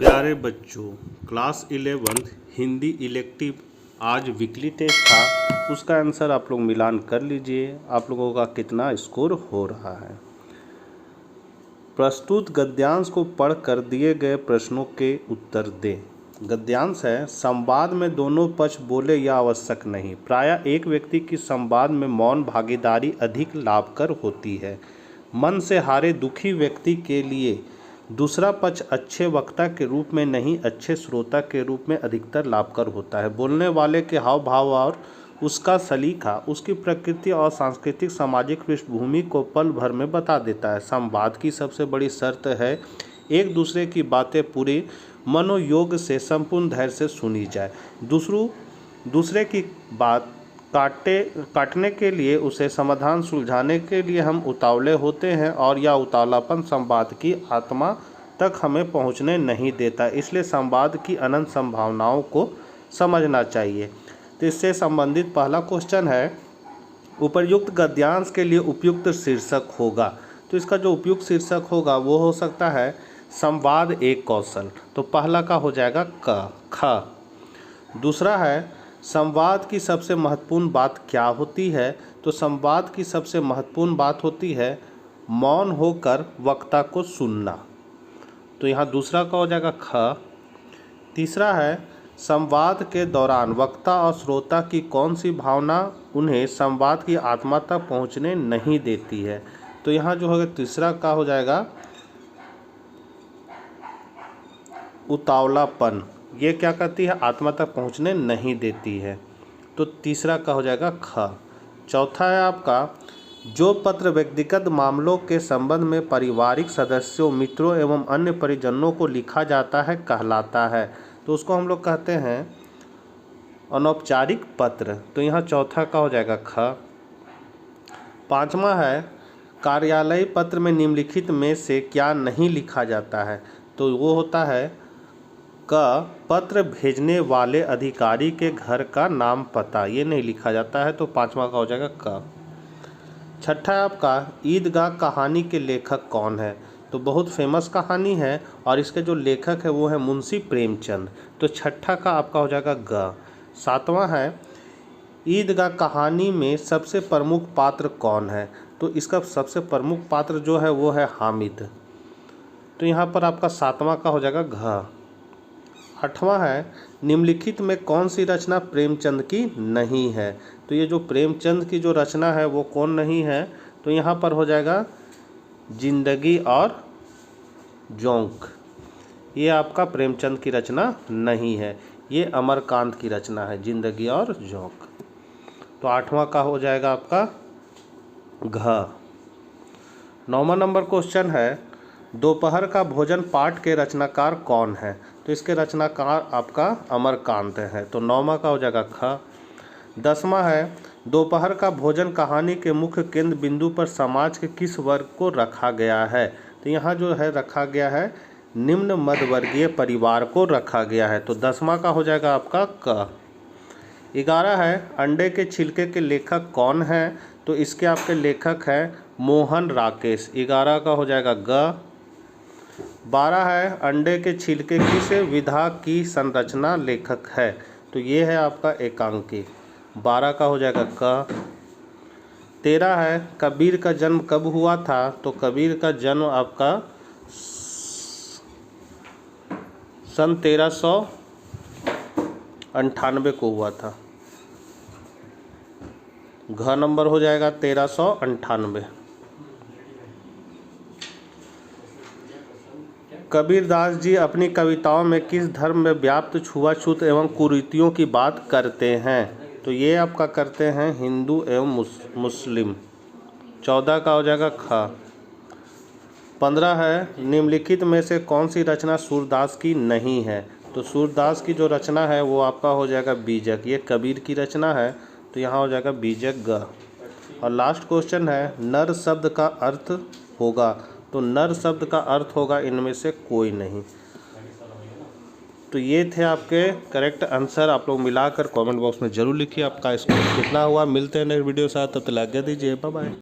प्यारे बच्चों, class 11 Hindi elective आज वीकली टेस्ट था। उसका आंसर आप लोग मिलान कर लीजिए। आप लोगों का कितना स्कोर हो रहा है। प्रस्तुत गद्यांश को पढ़कर दिए गए प्रश्नों के उत्तर दें। गद्यांश है, संवाद में दोनों पक्ष बोले यह आवश्यक नहीं। प्रायः एक व्यक्ति की संवाद में मौन भागीदारी अधिक लाभकर होती है। मन से हारे दुखी व्यक्ति के लिए दूसरा पक्ष अच्छे वक्ता के रूप में नहीं, अच्छे श्रोता के रूप में अधिकतर लाभकर होता है। बोलने वाले के हाव भाव और उसका सलीका उसकी प्रकृति और सांस्कृतिक सामाजिक पृष्ठभूमि को पल भर में बता देता है। संवाद की सबसे बड़ी शर्त है एक दूसरे की बातें पूरी मनोयोग से संपूर्ण धैर्य से सुनी जाए। दूसरे की बात काटने के लिए, उसे समाधान सुलझाने के लिए हम उतावले होते हैं और यह उतावलापन संवाद की आत्मा तक हमें पहुंचने नहीं देता। इसलिए संवाद की अनंत संभावनाओं को समझना चाहिए। तो इससे संबंधित पहला क्वेश्चन है, उपर्युक्त गद्यांश के लिए उपयुक्त शीर्षक होगा। तो इसका जो उपयुक्त शीर्षक होगा वो हो सकता है संवाद एक कौशल। तो पहला का हो जाएगा ख। दूसरा है, संवाद की सबसे महत्वपूर्ण बात क्या होती है। तो संवाद की सबसे महत्वपूर्ण बात होती है मौन होकर वक्ता को सुनना। तो यहाँ दूसरा का हो जाएगा ख। तीसरा है, संवाद के दौरान वक्ता और श्रोता की कौन सी भावना उन्हें संवाद की आत्मा तक पहुँचने नहीं देती है। तो यहाँ जो होगा तीसरा का हो जाएगा उतावलापन। ये क्या करती है, आत्मा तक पहुंचने नहीं देती है। तो तीसरा का हो जाएगा ख। चौथा है आपका, जो पत्र व्यक्तिगत मामलों के संबंध में पारिवारिक सदस्यों, मित्रों एवं अन्य परिजनों को लिखा जाता है कहलाता है। तो उसको हम लोग कहते हैं अनौपचारिक पत्र। तो यहाँ चौथा का हो जाएगा ख। पांचवा है, कार्यालयी पत्र में निम्नलिखित में से क्या नहीं लिखा जाता है। तो वो होता है क, पत्र भेजने वाले अधिकारी के घर का नाम पता, ये नहीं लिखा जाता है। तो पांचवा का हो जाएगा क। छठा है आपका, ईदगाह कहानी के लेखक कौन है। तो बहुत फेमस कहानी है और इसके जो लेखक है वो है मुंशी प्रेमचंद। तो छठा का आपका हो जाएगा ग। सातवां है, ईदगाह कहानी में सबसे प्रमुख पात्र कौन है। तो इसका सबसे प्रमुख पात्र जो है वो है हामिद। तो यहाँ पर आपका सातवां का हो जाएगा घ। आठवां है, निम्नलिखित में कौन सी रचना प्रेमचंद की नहीं है। तो ये जो प्रेमचंद की जो रचना है वो कौन नहीं है। तो यहाँ पर हो जाएगा जिंदगी और जोंक। ये आपका प्रेमचंद की रचना नहीं है, ये अमरकांत की रचना है, जिंदगी और जोंक। तो आठवां का हो जाएगा आपका घ। 9वां नंबर क्वेश्चन है, दोपहर का भोजन पाठ के रचनाकार कौन है। तो इसके रचनाकार आपका अमरकांत है। तो 9वां का हो जाएगा ख। 10वां है, दोपहर का भोजन कहानी के मुख्य केंद्र बिंदु पर समाज के किस वर्ग को रखा गया है। तो यहाँ जो है रखा गया है निम्न मध्यवर्गीय परिवार को रखा गया है। तो 10वां का हो जाएगा आपका क। 11 है, अंडे के छिलके के लेखक कौन है। तो इसके आपके लेखक हैं मोहन राकेश। 11 का हो जाएगा ग। 12 है, अंडे के छिलके किस विधा की संरचना लेखक है। तो ये है आपका एकांकी। 12 का हो जाएगा क। 13 है, कबीर का जन्म कब हुआ था। तो कबीर का जन्म आपका सन 1398 को हुआ था। घ नंबर हो जाएगा 1398। कबीरदास जी अपनी कविताओं में किस धर्म में व्याप्त छुआछूत एवं कुरीतियों की बात करते हैं। तो ये आपका करते हैं हिंदू एवं मुस्लिम। 14 का हो जाएगा ख। 15 है, निम्नलिखित में से कौन सी रचना सूरदास की नहीं है। तो सूरदास की जो रचना है वो आपका हो जाएगा बीजक। ये कबीर की रचना है। तो यहाँ हो जाएगा बीजक ग। और लास्ट क्वेश्चन है, नर शब्द का अर्थ होगा। तो नर शब्द का अर्थ होगा इनमें से कोई नहीं। तो ये थे आपके करेक्ट आंसर। आप लोग मिलाकर कमेंट बॉक्स में ज़रूर लिखिए आपका स्कोर कितना हुआ। मिलते हैं नेक्स्ट वीडियो के साथ, तब तक आज्ञा दीजिए। Bye bye.